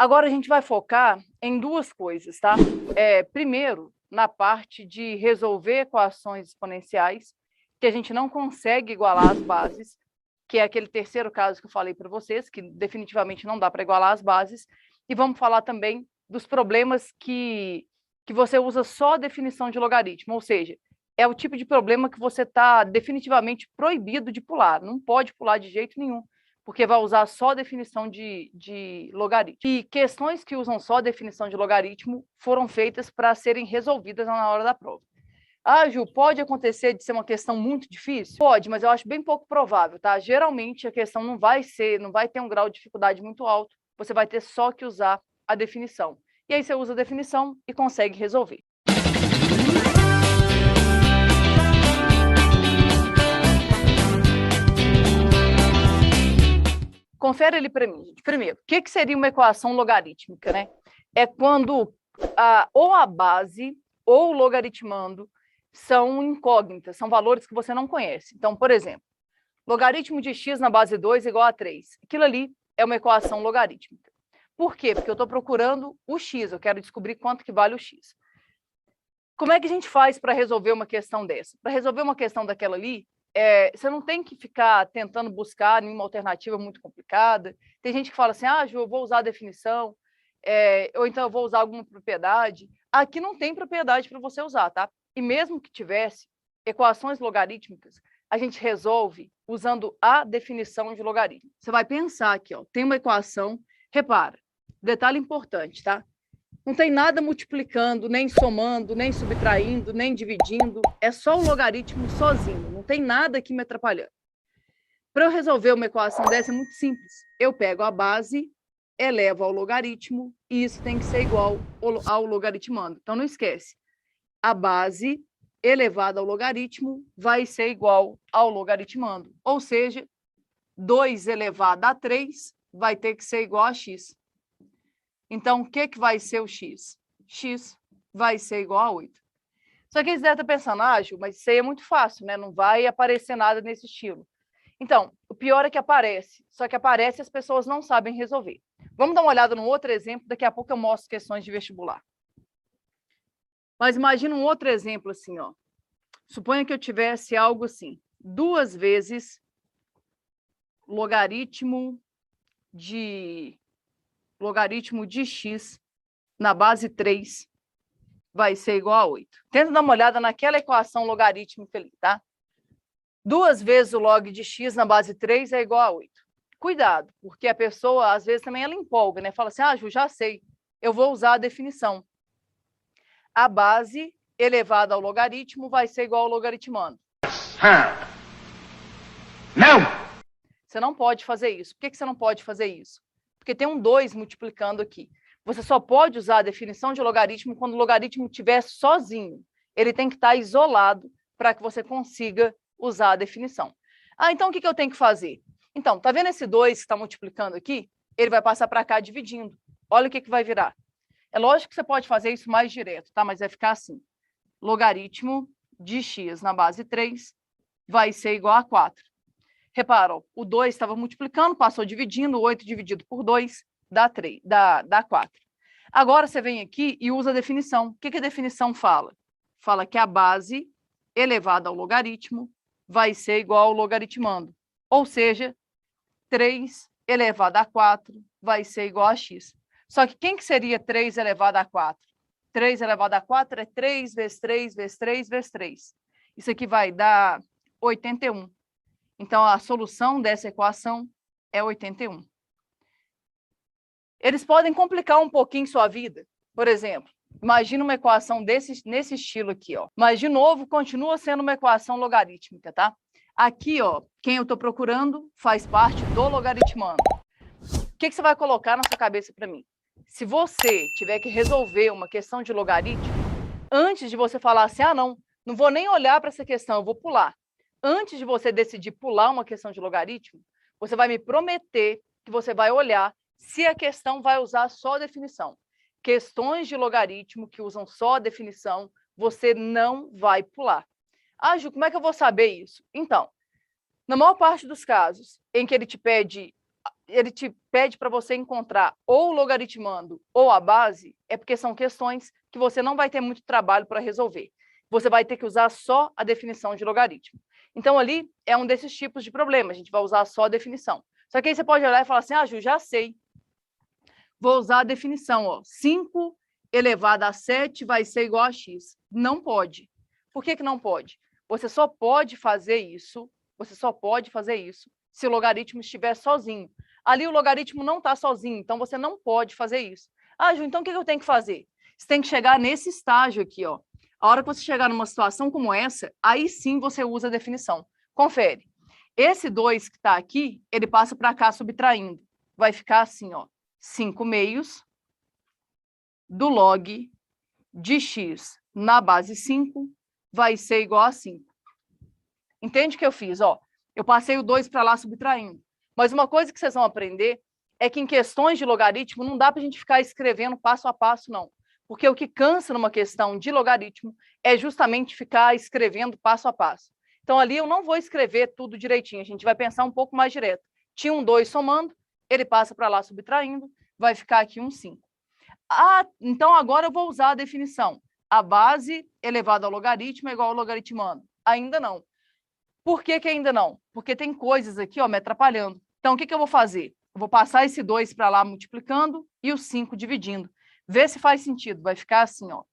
Agora a gente vai focar em duas coisas, tá? Primeiro, na parte de resolver equações exponenciais, que a gente não consegue igualar as bases, que é aquele terceiro caso que eu falei para vocês, que definitivamente não dá para igualar as bases. E vamos falar também dos problemas que você usa só a definição de logaritmo, ou seja, é o tipo de problema que você está definitivamente proibido de pular, não pode pular de jeito nenhum, porque vai usar só a definição de logaritmo. E questões que usam só a definição de logaritmo foram feitas para serem resolvidas na hora da prova. Ah, Ju, pode acontecer de ser uma questão muito difícil? Pode, mas eu acho bem pouco provável, tá? Geralmente a questão não vai ter um grau de dificuldade muito alto, você vai ter só que usar a definição. E aí você usa a definição e consegue resolver. Confere ali para mim, gente. Primeiro, o que seria uma equação logarítmica, né? É quando ou a base ou o logaritmando são incógnitas, são valores que você não conhece. Então, por exemplo, logaritmo de x na base 2 igual a 3. Aquilo ali é uma equação logarítmica. Por quê? Porque eu estou procurando o x, eu quero descobrir quanto que vale o x. Como é que a gente faz para resolver uma questão dessa? Para resolver uma questão daquela ali, você não tem que ficar tentando buscar nenhuma alternativa muito complicada. Tem gente que fala assim, Ju, eu vou usar a definição, ou então eu vou usar alguma propriedade. Aqui não tem propriedade para você usar, tá? E mesmo que tivesse equações logarítmicas, a gente resolve usando a definição de logaritmo. Você vai pensar aqui, ó, tem uma equação, repara, detalhe importante, tá? Não tem nada multiplicando, nem somando, nem subtraindo, nem dividindo. É só o logaritmo sozinho. Não tem nada aqui me atrapalhando. Para eu resolver uma equação dessa é muito simples. Eu pego a base, elevo ao logaritmo, e isso tem que ser igual ao logaritmando. Então, não esquece. A base elevada ao logaritmo vai ser igual ao logaritmando. Ou seja, 2 elevado a 3 vai ter que ser igual a x. Então, o que vai ser o x? X vai ser igual a 8. Só que eles devem estar pensando, Ju, mas isso aí é muito fácil, né? Não vai aparecer nada nesse estilo. Então, o pior é que aparece, só que aparece e as pessoas não sabem resolver. Vamos dar uma olhada num outro exemplo, daqui a pouco eu mostro questões de vestibular. Mas imagina um outro exemplo assim, ó. Suponha que eu tivesse algo assim, 2 vezes logaritmo de x na base 3 vai ser igual a 8. Tenta dar uma olhada naquela equação logarítmica ali, tá? 2 vezes o log de x na base 3 é igual a 8. Cuidado, porque a pessoa, às vezes, também ela empolga, né? Fala assim, Ju, já sei, eu vou usar a definição. A base elevada ao logaritmo vai ser igual ao logaritmando. Não! Você não pode fazer isso. Por que você não pode fazer isso? Porque tem um 2 multiplicando aqui. Você só pode usar a definição de logaritmo quando o logaritmo estiver sozinho. Ele tem que estar isolado para que você consiga usar a definição. Então o que eu tenho que fazer? Então, tá vendo esse 2 que está multiplicando aqui? Ele vai passar para cá dividindo. Olha o que vai virar. É lógico que você pode fazer isso mais direto, tá? Mas vai ficar assim. Logaritmo de x na base 3 vai ser igual a 4. Repara, ó, o 2 estava multiplicando, passou dividindo, 8 dividido por 2 dá 4. Agora você vem aqui e usa a definição. O que a definição fala? Fala que a base elevada ao logaritmo vai ser igual ao logaritmando. Ou seja, 3 elevado a 4 vai ser igual a x. Só que quem que seria 3 elevado a 4? 3 elevado a 4 é 3 vezes 3 vezes 3 vezes 3. Isso aqui vai dar 81. Então, a solução dessa equação é 81. Eles podem complicar um pouquinho sua vida. Por exemplo, imagina uma equação nesse estilo aqui, ó. Mas, de novo, continua sendo uma equação logarítmica, tá? Aqui, ó, quem eu estou procurando faz parte do logaritmando. O que você vai colocar na sua cabeça para mim? Se você tiver que resolver uma questão de logaritmo, antes de você falar assim, não vou nem olhar para essa questão, eu vou pular. Antes de você decidir pular uma questão de logaritmo, você vai me prometer que você vai olhar se a questão vai usar só a definição. Questões de logaritmo que usam só a definição, você não vai pular. Ju, como é que eu vou saber isso? Então, na maior parte dos casos em que ele te pede ele te pede para você encontrar ou logaritmando ou a base, é porque são questões que você não vai ter muito trabalho para resolver. Você vai ter que usar só a definição de logaritmo. Então, ali é um desses tipos de problema, a gente vai usar só a definição. Só que aí você pode olhar e falar assim, Ju, já sei. Vou usar a definição, ó, 5 elevado a 7 vai ser igual a x. Não pode. Por que não pode? Você só pode fazer isso se o logaritmo estiver sozinho. Ali o logaritmo não está sozinho, então você não pode fazer isso. Ju, então o que eu tenho que fazer? Você tem que chegar nesse estágio aqui, ó. A hora que você chegar numa situação como essa, aí sim você usa a definição. Confere. Esse 2 que está aqui, ele passa para cá subtraindo. Vai ficar assim, ó, 5 meios do log de x na base 5 vai ser igual a 5. Entende o que eu fiz? Ó, eu passei o 2 para lá subtraindo. Mas uma coisa que vocês vão aprender é que em questões de logaritmo não dá para a gente ficar escrevendo passo a passo, não. Porque o que cansa numa questão de logaritmo é justamente ficar escrevendo passo a passo. Então, ali eu não vou escrever tudo direitinho, a gente vai pensar um pouco mais direto. Tinha um 2 somando, ele passa para lá subtraindo, vai ficar aqui um 5. Então agora eu vou usar a definição. A base elevada ao logaritmo é igual ao logaritmando. Ainda não. Por que ainda não? Porque tem coisas aqui, ó, me atrapalhando. Então, o que eu vou fazer? Eu vou passar esse 2 para lá multiplicando e o 5 dividindo. Vê se faz sentido. Vai ficar assim, ó.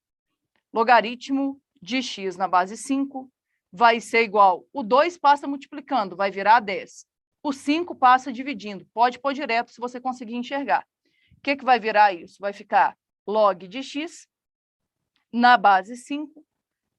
Logaritmo de x na base 5 vai ser igual. O 2 passa multiplicando, vai virar 10. O 5 passa dividindo. Pode pôr direto se você conseguir enxergar. O que vai virar isso? Vai ficar log de x na base 5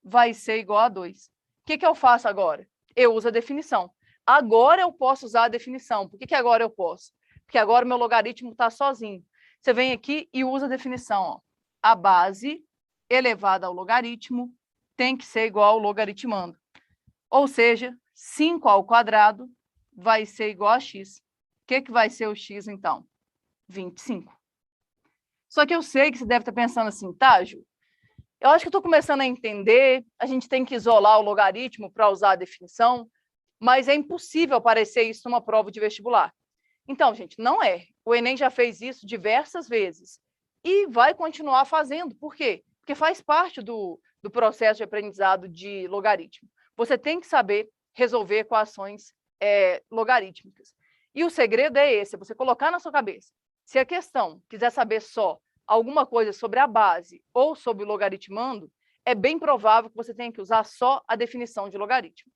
vai ser igual a 2. O que eu faço agora? Eu uso a definição. Agora eu posso usar a definição. Por que agora eu posso? Porque agora o meu logaritmo está sozinho. Você vem aqui e usa a definição. Ó. A base elevada ao logaritmo tem que ser igual ao logaritmando. Ou seja, 5 ao quadrado vai ser igual a x. O que vai ser o x, então? 25. Só que eu sei que você deve estar pensando assim, tá, Ju? Eu acho que eu estou começando a entender, a gente tem que isolar o logaritmo para usar a definição, mas é impossível aparecer isso numa prova de vestibular. Então, gente, não é. O Enem já fez isso diversas vezes e vai continuar fazendo. Por quê? Porque faz parte do processo de aprendizado de logaritmo. Você tem que saber resolver equações logarítmicas. E o segredo é esse, é você colocar na sua cabeça. Se a questão quiser saber só alguma coisa sobre a base ou sobre o logaritmando, é bem provável que você tenha que usar só a definição de logaritmo.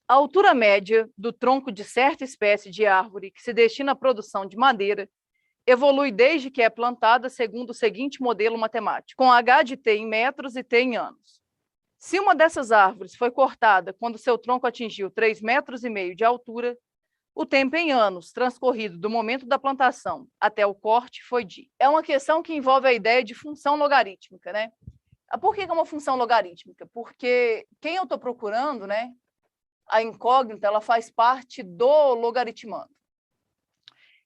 A altura média do tronco de certa espécie de árvore que se destina à produção de madeira evolui desde que é plantada segundo o seguinte modelo matemático, com H de T em metros e T em anos. Se uma dessas árvores foi cortada quando seu tronco atingiu 3,5 metros de altura, o tempo em anos transcorrido do momento da plantação até o corte foi de. É uma questão que envolve a ideia de função logarítmica, né? Por que é uma função logarítmica? Porque quem eu estou procurando, né? A incógnita, ela faz parte do logaritmando.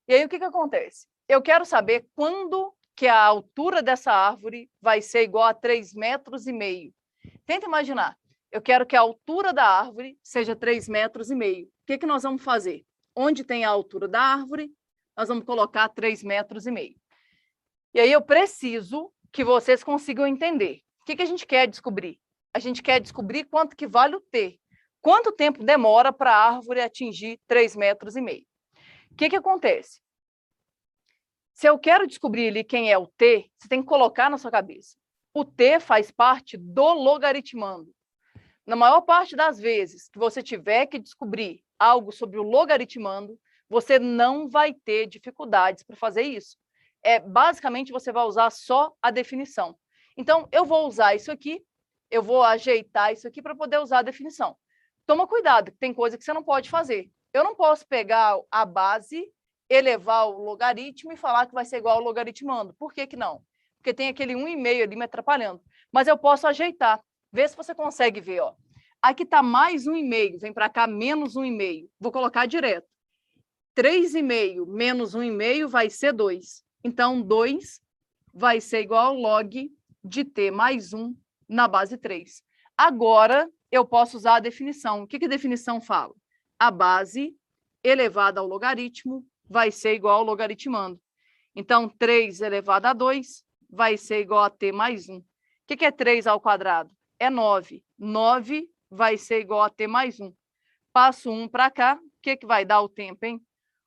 E aí o que acontece? Eu quero saber quando que a altura dessa árvore vai ser igual a 3,5 metros. Tenta imaginar. Eu quero que a altura da árvore seja 3,5 metros. O que nós vamos fazer? Onde tem a altura da árvore, nós vamos colocar 3,5 metros. E aí eu preciso que vocês consigam entender. O que a gente quer descobrir? A gente quer descobrir quanto que vale o T. Quanto tempo demora para a árvore atingir 3,5 metros? O que acontece? Se eu quero descobrir ali quem é o T, você tem que colocar na sua cabeça. O T faz parte do logaritmando. Na maior parte das vezes que você tiver que descobrir algo sobre o logaritmando, você não vai ter dificuldades para fazer isso. Basicamente, você vai usar só a definição. Então, eu vou usar isso aqui, eu vou ajeitar isso aqui para poder usar a definição. Toma cuidado, que tem coisa que você não pode fazer. Eu não posso pegar a base, elevar o logaritmo e falar que vai ser igual ao logaritmando. Por que não? Porque tem aquele 1,5 ali me atrapalhando. Mas eu posso ajeitar. Vê se você consegue ver, ó. Aqui está mais 1,5, vem para cá menos 1,5. Vou colocar direto. 3,5 menos 1,5 vai ser 2. Então, 2 vai ser igual ao log de t mais 1 na base 3. Agora, eu posso usar a definição. O que a definição fala? A base elevada ao logaritmo vai ser igual ao logaritmando. Então, 3 elevado a 2 vai ser igual a t mais 1. O que é 3 ao quadrado? É 9. 9 vai ser igual a t mais 1. Passo 1 para cá, o que vai dar o tempo, hein?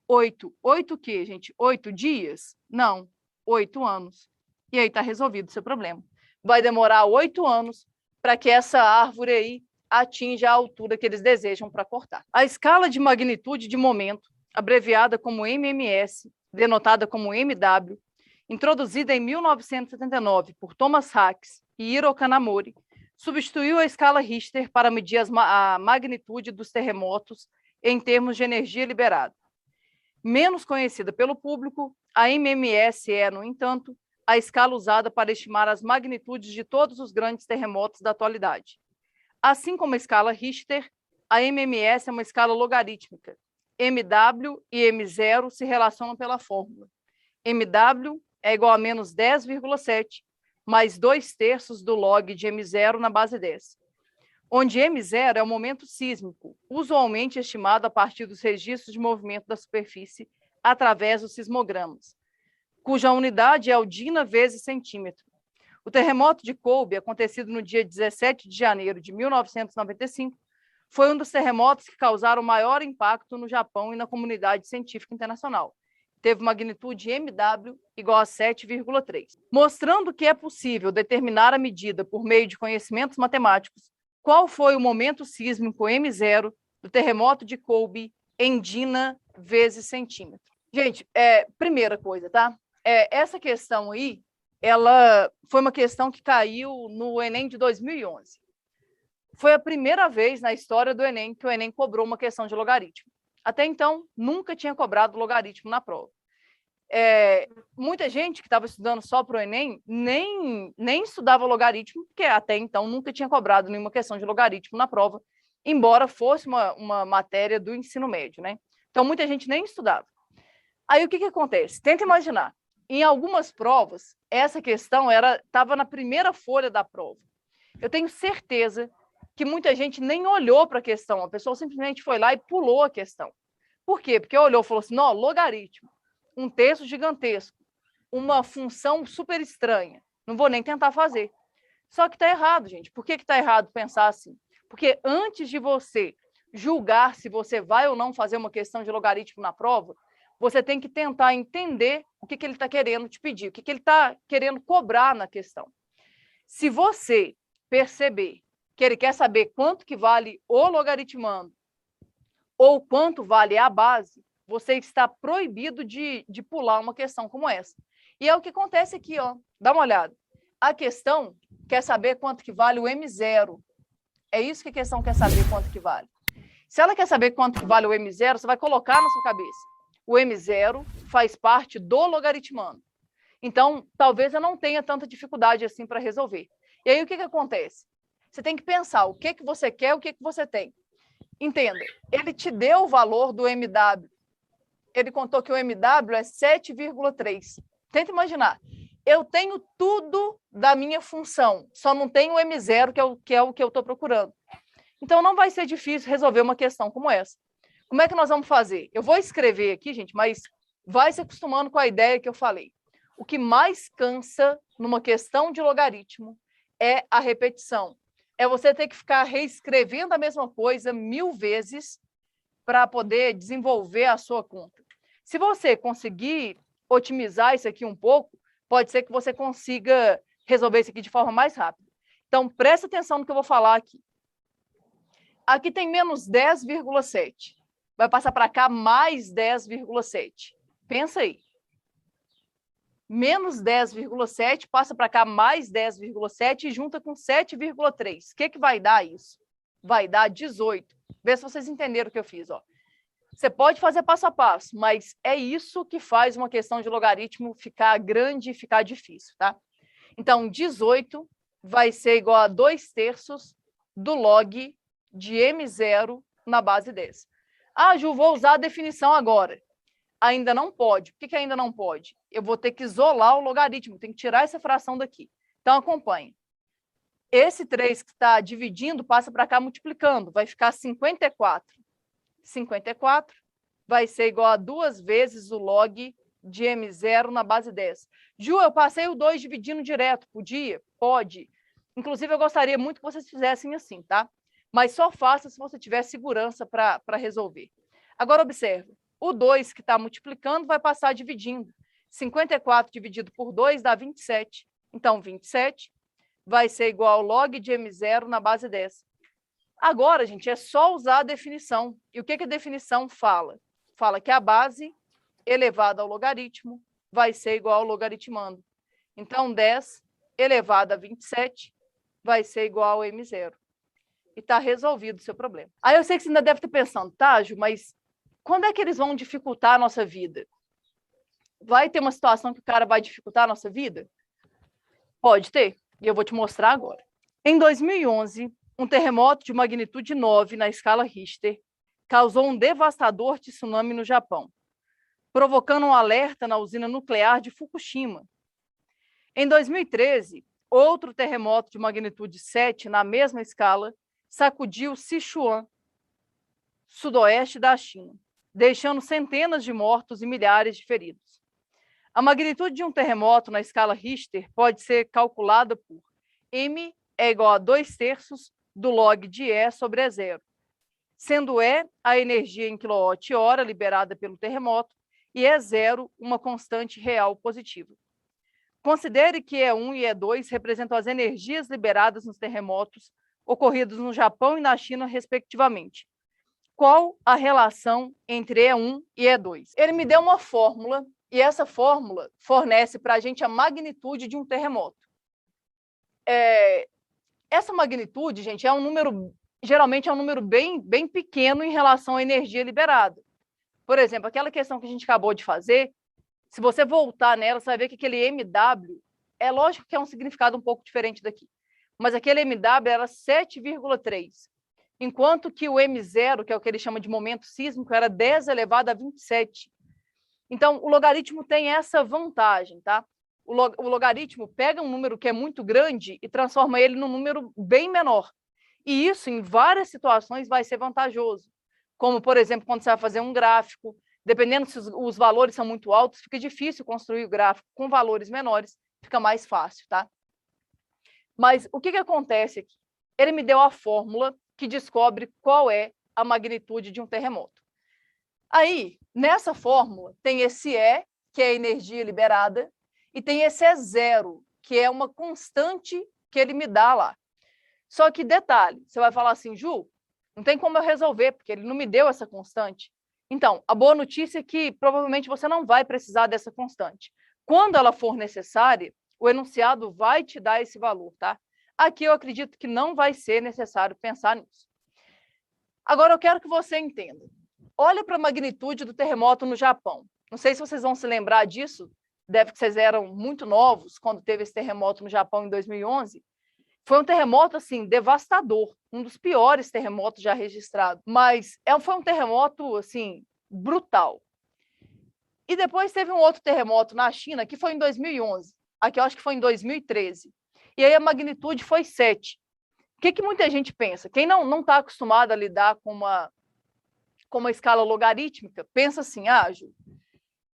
8. 8 o quê, gente? 8 dias? Não, 8 anos. E aí está resolvido o seu problema. Vai demorar 8 anos para que essa árvore aí atinja a altura que eles desejam para cortar. A escala de magnitude de momento, abreviada como MMS, denotada como MW, introduzida em 1979 por Thomas Hacks e Hiro Kanamori, substituiu a escala Richter para medir a magnitude dos terremotos em termos de energia liberada. Menos conhecida pelo público, a MMS é, no entanto, a escala usada para estimar as magnitudes de todos os grandes terremotos da atualidade. Assim como a escala Richter, a MMS é uma escala logarítmica. MW e M0 se relacionam pela fórmula. MW é igual a menos 10,7 mais 2/3 do log de M0 na base 10, onde M0 é o momento sísmico, usualmente estimado a partir dos registros de movimento da superfície através dos sismogramas, cuja unidade é o dina vezes centímetro. O terremoto de Kobe, acontecido no dia 17 de janeiro de 1995, foi um dos terremotos que causaram maior impacto no Japão e na comunidade científica internacional. Teve magnitude MW igual a 7,3. Mostrando que é possível determinar a medida por meio de conhecimentos matemáticos, qual foi o momento sísmico M0 do terremoto de Kobe em dina vezes centímetro? Gente, primeira coisa, tá? Essa questão aí, ela foi uma questão que caiu no Enem de 2011. Foi a primeira vez na história do Enem que o Enem cobrou uma questão de logaritmo. Até então, nunca tinha cobrado logaritmo na prova. Muita gente que estava estudando só para o Enem nem estudava logaritmo, porque até então nunca tinha cobrado nenhuma questão de logaritmo na prova, embora fosse uma matéria do ensino médio, né? Então, muita gente nem estudava. Aí, o que acontece? Tenta imaginar. Em algumas provas, essa questão estava na primeira folha da prova. Eu tenho certeza que muita gente nem olhou para a questão, a pessoa simplesmente foi lá e pulou a questão. Por quê? Porque olhou e falou assim, não, logaritmo, um texto gigantesco, uma função super estranha, não vou nem tentar fazer. Só que está errado, gente. Por que está errado pensar assim? Porque antes de você julgar se você vai ou não fazer uma questão de logaritmo na prova, você tem que tentar entender o que ele está querendo te pedir, o que ele está querendo cobrar na questão. Se você perceber que ele quer saber quanto que vale o logaritmando ou quanto vale a base, você está proibido de pular uma questão como essa. E é o que acontece aqui, ó. Dá uma olhada. A questão quer saber quanto que vale o M0. É isso que a questão quer saber, quanto que vale. Se ela quer saber quanto que vale o M0, você vai colocar na sua cabeça. O M0 faz parte do logaritmando. Então, talvez eu não tenha tanta dificuldade assim para resolver. E aí, o que acontece? Você tem que pensar o que você quer, o que você tem. Entenda, ele te deu o valor do MW. Ele contou que o MW é 7,3. Tenta imaginar. Eu tenho tudo da minha função, só não tenho o M0, que é o que eu estou procurando. Então, não vai ser difícil resolver uma questão como essa. Como é que nós vamos fazer? Eu vou escrever aqui, gente, mas vai se acostumando com a ideia que eu falei. O que mais cansa numa questão de logaritmo é a repetição. É você ter que ficar reescrevendo a mesma coisa 1000 vezes para poder desenvolver a sua conta. Se você conseguir otimizar isso aqui um pouco, pode ser que você consiga resolver isso aqui de forma mais rápida. Então, presta atenção no que eu vou falar aqui. Aqui tem menos 10,7. Vai passar para cá mais 10,7. Pensa aí. Menos 10,7 passa para cá mais 10,7 e junta com 7,3. O que vai dar isso? Vai dar 18. Vê se vocês entenderam o que eu fiz. Ó. Você pode fazer passo a passo, mas é isso que faz uma questão de logaritmo ficar grande e ficar difícil, tá? Então, 18 vai ser igual a 2/3 do log de M0 na base 10. Ah, Ju, vou usar a definição agora. Ainda não pode. Por que ainda não pode? Eu vou ter que isolar o logaritmo, tem que tirar essa fração daqui. Então, acompanhe. Esse 3 que está dividindo passa para cá multiplicando, vai ficar 54. 54 vai ser igual a 2 vezes o log de M0 na base 10. Ju, eu passei o 2 dividindo direto. Podia? Pode. Inclusive, eu gostaria muito que vocês fizessem assim, tá? Mas só faça se você tiver segurança para resolver. Agora, observe. O 2 que está multiplicando vai passar dividindo. 54 dividido por 2 dá 27. Então, 27 vai ser igual ao log de M0 na base 10. Agora, gente, é só usar a definição. E o que a definição fala? Fala que a base elevada ao logaritmo vai ser igual ao logaritmando. Então, 10 elevado a 27 vai ser igual ao M0. E está resolvido o seu problema. Aí eu sei que você ainda deve estar pensando, tá, Ju, mas quando é que eles vão dificultar a nossa vida? Vai ter uma situação que o cara vai dificultar a nossa vida? Pode ter, e eu vou te mostrar agora. Em 2011, um terremoto de magnitude 9 na escala Richter causou um devastador tsunami no Japão, provocando um alerta na usina nuclear de Fukushima. Em 2013, outro terremoto de magnitude 7 na mesma escala sacudiu Sichuan, sudoeste da China, deixando centenas de mortos e milhares de feridos. A magnitude de um terremoto na escala Richter pode ser calculada por M é igual a 2/3 do log de E sobre E0, sendo E a energia em kWh liberada pelo terremoto e E0 uma constante real positiva. Considere que E1 e E2 representam as energias liberadas nos terremotos ocorridos no Japão e na China, respectivamente. Qual a relação entre E1 e E2? Ele me deu uma fórmula, e essa fórmula fornece para a gente a magnitude de um terremoto. Essa magnitude, gente, é um número, geralmente é um número bem pequeno em relação à energia liberada. Por exemplo, aquela questão que a gente acabou de fazer, se você voltar nela, você vai ver que aquele MW, é lógico que é um significado um pouco diferente daqui, mas aquele MW era 7,3, enquanto que o M0, que é o que ele chama de momento sísmico, era 10 elevado a 27. Então, o logaritmo tem essa vantagem, tá? O logaritmo pega um número que é muito grande e transforma ele num número bem menor. E isso, em várias situações, vai ser vantajoso. Como, por exemplo, quando você vai fazer um gráfico, dependendo se os valores são muito altos, fica difícil construir o gráfico. Com valores menores, fica mais fácil, tá? Mas o que acontece aqui? Ele me deu a fórmula que descobre qual é a magnitude de um terremoto. Aí, nessa fórmula, tem esse E, que é a energia liberada, e tem esse E0, que é uma constante que ele me dá lá. Só que, detalhe, você vai falar assim, Ju, não tem como eu resolver, porque ele não me deu essa constante. Então, a boa notícia é que provavelmente você não vai precisar dessa constante. Quando ela for necessária, o enunciado vai te dar esse valor, tá? Aqui eu acredito que não vai ser necessário pensar nisso. Agora eu quero que você entenda. Olha para a magnitude do terremoto no Japão. Não sei se vocês vão se lembrar disso, deve que vocês eram muito novos quando teve esse terremoto no Japão em 2011. Foi um terremoto, assim, devastador, um dos piores terremotos já registrados, mas foi um terremoto, assim, brutal. E depois teve um outro terremoto na China, que foi em 2011, aqui eu acho que foi em 2013, e aí a magnitude foi 7. O que muita gente pensa? Quem não está acostumado a lidar com uma escala logarítmica, pensa assim, Ju,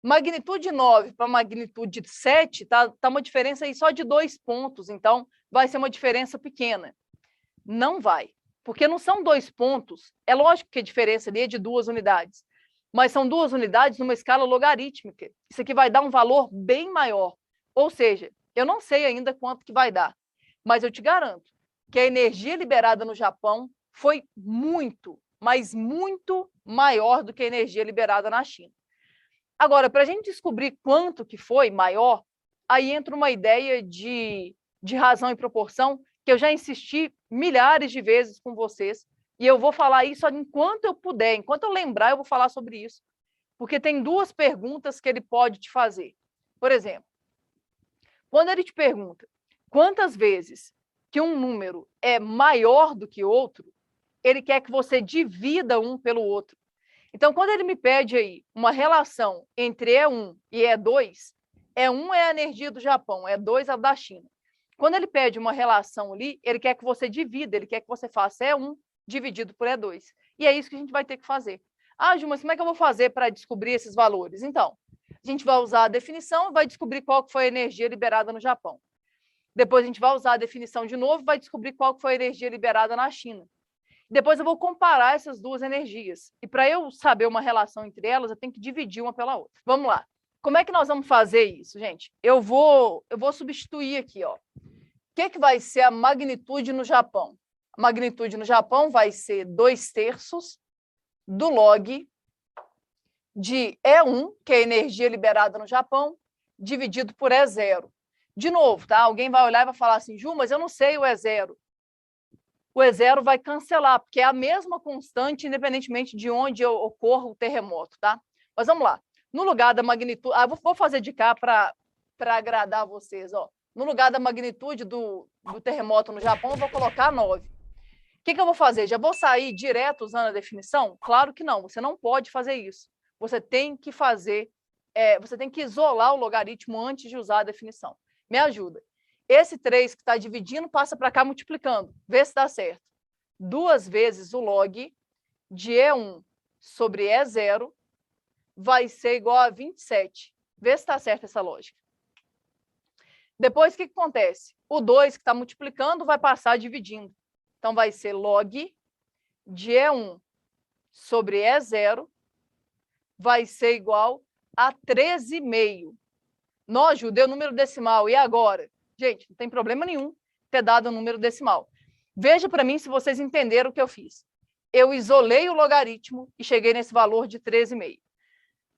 magnitude 9 para magnitude 7, tá uma diferença aí só de 2 pontos, então vai ser uma diferença pequena. Não vai, porque não são 2 pontos, é lógico que a diferença ali é de 2 unidades, mas são 2 unidades numa escala logarítmica. Isso aqui vai dar um valor bem maior, ou seja, eu não sei ainda quanto que vai dar, mas eu te garanto que a energia liberada no Japão foi muito, mas muito maior do que a energia liberada na China. Agora, para a gente descobrir quanto que foi maior, aí entra uma ideia de razão e proporção que eu já insisti milhares de vezes com vocês, e eu vou falar isso enquanto eu puder, enquanto eu lembrar, eu vou falar sobre isso, porque tem 2 perguntas que ele pode te fazer. Por exemplo, quando ele te pergunta quantas vezes que um número é maior do que outro, ele quer que você divida um pelo outro. Então, quando ele me pede aí uma relação entre E1 e E2, E1 é a energia do Japão, E2 é a da China. Quando ele pede uma relação ali, ele quer que você divida, ele quer que você faça E1 dividido por E2. E é isso que a gente vai ter que fazer. Ah, Ju, mas como é que eu vou fazer para descobrir esses valores? Então, a gente vai usar a definição e vai descobrir qual foi a energia liberada no Japão. Depois a gente vai usar a definição de novo e vai descobrir qual foi a energia liberada na China. Depois eu vou comparar essas duas energias. E para eu saber uma relação entre elas, eu tenho que dividir uma pela outra. Vamos lá. Como é que nós vamos fazer isso, gente? Eu vou substituir aqui, ó. O que vai ser a magnitude no Japão? A magnitude no Japão vai ser 2/3 do log de E1, que é a energia liberada no Japão, dividido por E0. De novo, tá? Alguém vai olhar e vai falar assim, Ju, mas eu não sei o E0. O E0 vai cancelar, porque é a mesma constante, independentemente de onde ocorra o terremoto, tá? Mas vamos lá. No lugar da magnitude... vou fazer de cá para agradar vocês, ó. No lugar da magnitude do terremoto no Japão, eu vou colocar 9. O que eu vou fazer? Já vou sair direto usando a definição? Claro que não, você não pode fazer isso. Você tem que fazer, você tem que isolar o logaritmo antes de usar a definição. Me ajuda. Esse 3 que está dividindo passa para cá multiplicando. Vê se dá certo. 2 vezes o log de E1 sobre E0 vai ser igual a 27. Vê se está certa essa lógica. Depois, o que acontece? O 2 que está multiplicando vai passar dividindo. Então, vai ser log de E1 sobre E0 vai ser igual a 13,5. Nós, Ju, deu número decimal. E agora? Gente, não tem problema nenhum ter dado um número decimal. Veja para mim se vocês entenderam o que eu fiz. Eu isolei o logaritmo e cheguei nesse valor de 13,5.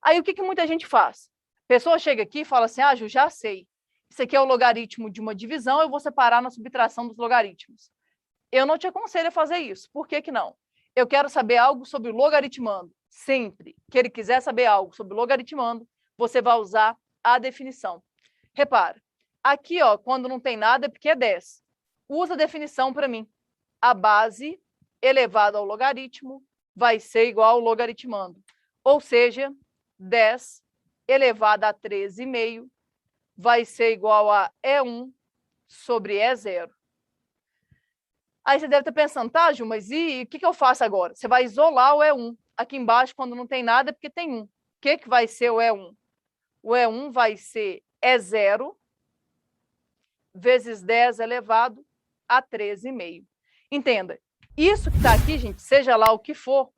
Aí, o que muita gente faz? A pessoa chega aqui e fala assim, Ju, já sei. Isso aqui é o logaritmo de uma divisão, eu vou separar na subtração dos logaritmos. Eu não te aconselho a fazer isso. Por que não? Eu quero saber algo sobre o logaritmando. Sempre que ele quiser saber algo sobre o logaritmando, você vai usar a definição. Repara, aqui, ó, quando não tem nada é porque é 10. Usa a definição para mim. A base elevada ao logaritmo vai ser igual ao logaritmando. Ou seja, 10 elevado a 13,5 vai ser igual a E1 sobre E0. Aí você deve estar pensando, tá, Ju, mas e o que eu faço agora? Você vai isolar o E1. Aqui embaixo, quando não tem nada, é porque tem 1. O que vai ser o E1? O E1 vai ser E0 vezes 10 elevado a 13,5. Entenda, isso que está aqui, gente, seja lá o que for,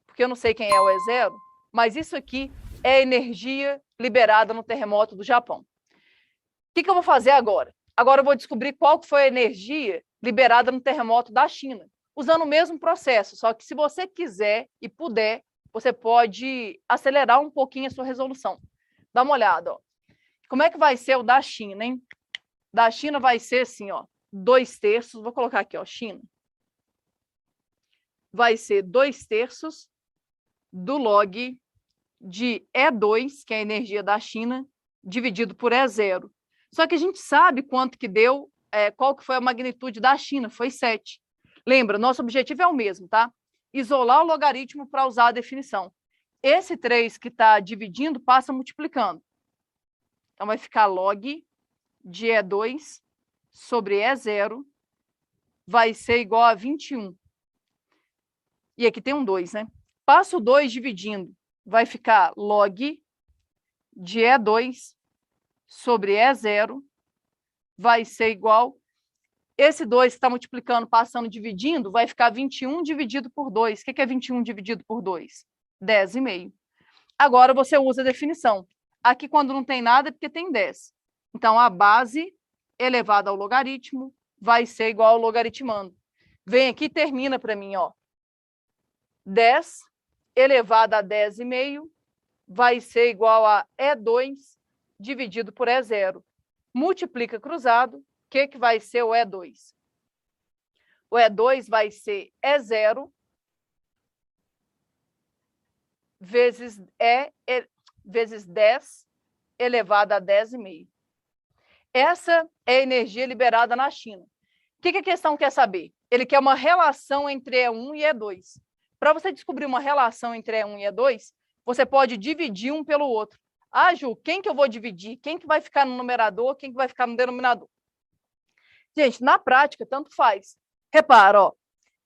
porque eu não sei quem é o E0, mas isso aqui é energia liberada no terremoto do Japão. O que eu vou fazer agora? Agora eu vou descobrir qual foi a energia liberada no terremoto da China, usando o mesmo processo, só que se você quiser e puder, você pode acelerar um pouquinho a sua resolução. Dá uma olhada, ó. Como é que vai ser o da China, hein? Da China vai ser assim, ó, 2/3, vou colocar aqui, ó, China. Vai ser 2/3 do log de E2, que é a energia da China, dividido por E0. Só que a gente sabe quanto que deu, qual que foi a magnitude da China, foi 7. Lembra, nosso objetivo é o mesmo, tá? Isolar o logaritmo para usar a definição. Esse 3 que está dividindo passa multiplicando. Então, vai ficar log de E2 sobre E0 vai ser igual a 21. E aqui tem um 2, né? Passa o 2 dividindo. Vai ficar log de E2 sobre E0 vai ser igual... Esse 2 que está multiplicando, passando, dividindo, vai ficar 21 dividido por 2. O que é 21 dividido por 2? 10,5. Agora você usa a definição. Aqui, quando não tem nada, é porque tem 10. Então, a base elevada ao logaritmo vai ser igual ao logaritmando. Vem aqui e termina para mim, ó. 10 elevado a 10,5 vai ser igual a E2 dividido por E0. Multiplica cruzado. O que vai ser o E2? O E2 vai ser E0 vezes 10 elevado a 10,5. Essa é a energia liberada na China. O que a questão quer saber? Ele quer uma relação entre E1 e E2. Para você descobrir uma relação entre E1 e E2, você pode dividir um pelo outro. Ah, Ju, quem que eu vou dividir? Quem que vai ficar no numerador? Quem que vai ficar no denominador? Gente, na prática, tanto faz. Repara, ó,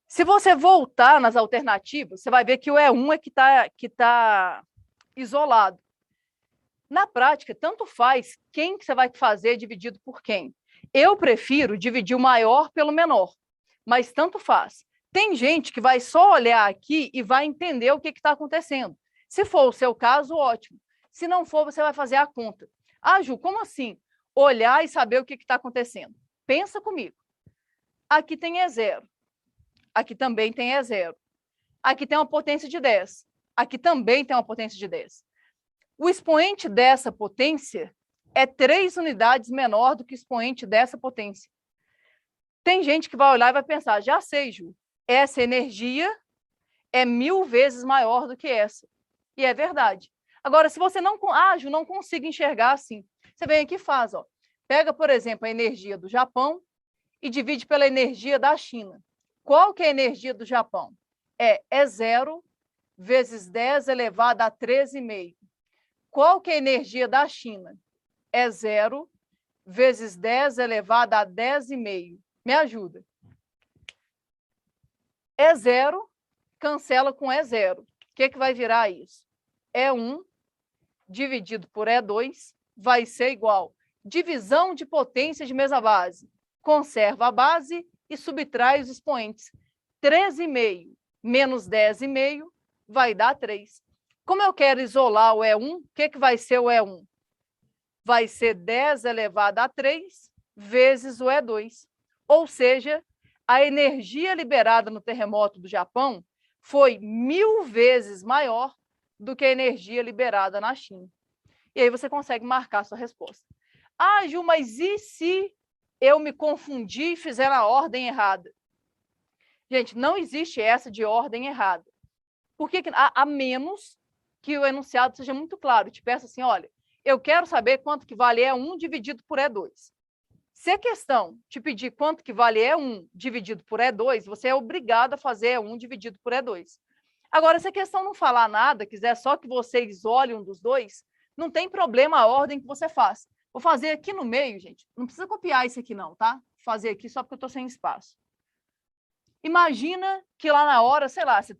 Se você voltar nas alternativas, você vai ver que o E1 é que tá isolado. Na prática, tanto faz quem que você vai fazer dividido por quem. Eu prefiro dividir o maior pelo menor, mas tanto faz. Tem gente que vai só olhar aqui e vai entender o que está acontecendo. Se for o seu caso, ótimo. Se não for, você vai fazer a conta. Ah, Ju, como assim? Olhar e saber o que está acontecendo. Pensa comigo. Aqui tem E0. Aqui também tem E0. Aqui tem uma potência de 10. Aqui também tem uma potência de 10. O expoente dessa potência é 3 unidades menor do que o expoente dessa potência. Tem gente que vai olhar e vai pensar, já sei, Ju, essa energia é 1000 vezes maior do que essa. E é verdade. Agora, se você não... Ah, Ju, não consigo enxergar assim. Você vem aqui e faz, ó. Pega, por exemplo, a energia do Japão e divide pela energia da China. Qual que é a energia do Japão? É 0 vezes 10 elevado a 13,5. Qual que é a energia da China? É 0 vezes 10 elevado a 10,5. Me ajuda. E0 cancela com E0. O que vai virar isso? E1 dividido por E2 vai ser igual divisão de potência de mesa base. Conserva a base e subtrai os expoentes. 13,5 menos 10,5 vai dar 3. Como eu quero isolar o E1, o que vai ser o E1? Vai ser 10 elevado a 3 vezes o E2. Ou seja, a energia liberada no terremoto do Japão foi 1000 vezes maior do que a energia liberada na China. E aí você consegue marcar a sua resposta. Ah, Ju, mas e se eu me confundir e fizer a ordem errada? Gente, não existe essa de ordem errada. Por que a menos que o enunciado seja muito claro, te peço assim, olha, eu quero saber quanto que vale E1 dividido por E2. Se a questão te pedir quanto que vale E1 dividido por E2, você é obrigado a fazer E1 dividido por E2. Agora, se a questão não falar nada, quiser só que você isole um dos dois, não tem problema a ordem que você faz. Vou fazer aqui no meio, gente. Não precisa copiar isso aqui não, tá? Vou fazer aqui só porque eu estou sem espaço. Imagina que lá na hora, sei lá, você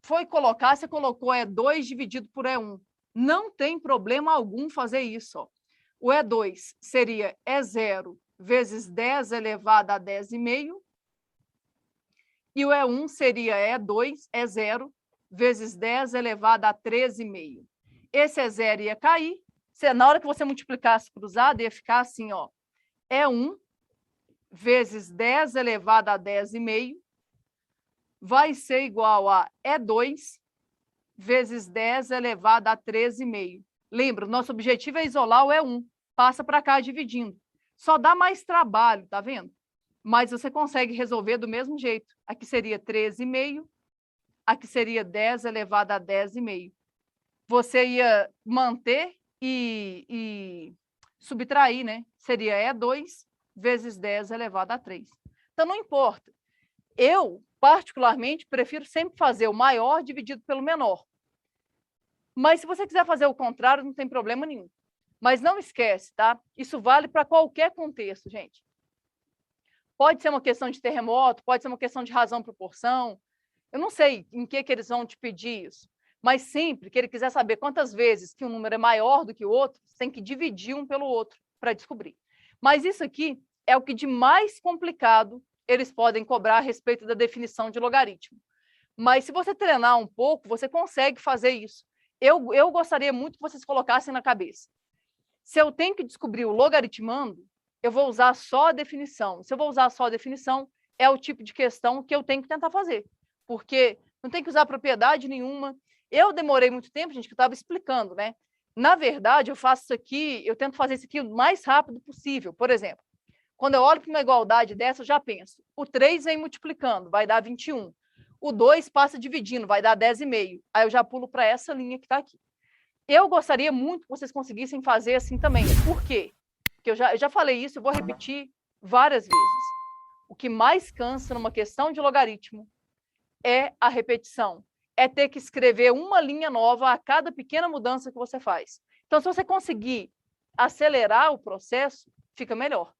foi colocar, você colocou E2 dividido por E1. Não tem problema algum fazer isso. Ó. O E2 seria E0 vezes 10 elevado a 10,5. E o E1 seria E0 vezes 10 elevado a 13,5. Esse E0 ia cair. Na hora que você multiplicasse cruzado, ia ficar assim, ó. E1 vezes 10 elevado a 10,5 vai ser igual a E2 vezes 10 elevado a 13,5. Lembra, o nosso objetivo é isolar o E1. Passa para cá dividindo. Só dá mais trabalho, tá vendo? Mas você consegue resolver do mesmo jeito. Aqui seria 13,5, aqui seria 10 elevado a 10,5. Você ia manter e subtrair, né? Seria E2 vezes 10 elevado a 3. Então, não importa. Eu, particularmente, prefiro sempre fazer o maior dividido pelo menor. Mas se você quiser fazer o contrário, não tem problema nenhum. Mas não esquece, tá? Isso vale para qualquer contexto, gente. Pode ser uma questão de terremoto, pode ser uma questão de razão-proporção. Eu não sei em que eles vão te pedir isso. Mas sempre que ele quiser saber quantas vezes que um número é maior do que o outro, você tem que dividir um pelo outro para descobrir. Mas isso aqui é o que de mais complicado eles podem cobrar a respeito da definição de logaritmo. Mas se você treinar um pouco, você consegue fazer isso. Eu gostaria muito que vocês colocassem na cabeça. Se eu tenho que descobrir o logaritmando, eu vou usar só a definição. Se eu vou usar só a definição, é o tipo de questão que eu tenho que tentar fazer. Porque não tem que usar propriedade nenhuma. Eu demorei muito tempo, gente, que eu estava explicando, né? Na verdade, eu faço isso aqui, eu tento fazer isso aqui o mais rápido possível. Por exemplo, quando eu olho para uma igualdade dessa, eu já penso, o 3 vem multiplicando, vai dar 21. O 2 passa dividindo, vai dar 10,5. Aí eu já pulo para essa linha que está aqui. Eu gostaria muito que vocês conseguissem fazer assim também. Por quê? Porque eu já falei isso, eu vou repetir várias vezes. O que mais cansa numa questão de logaritmo é a repetição. É ter que escrever uma linha nova a cada pequena mudança que você faz. Então, se você conseguir acelerar o processo, fica melhor.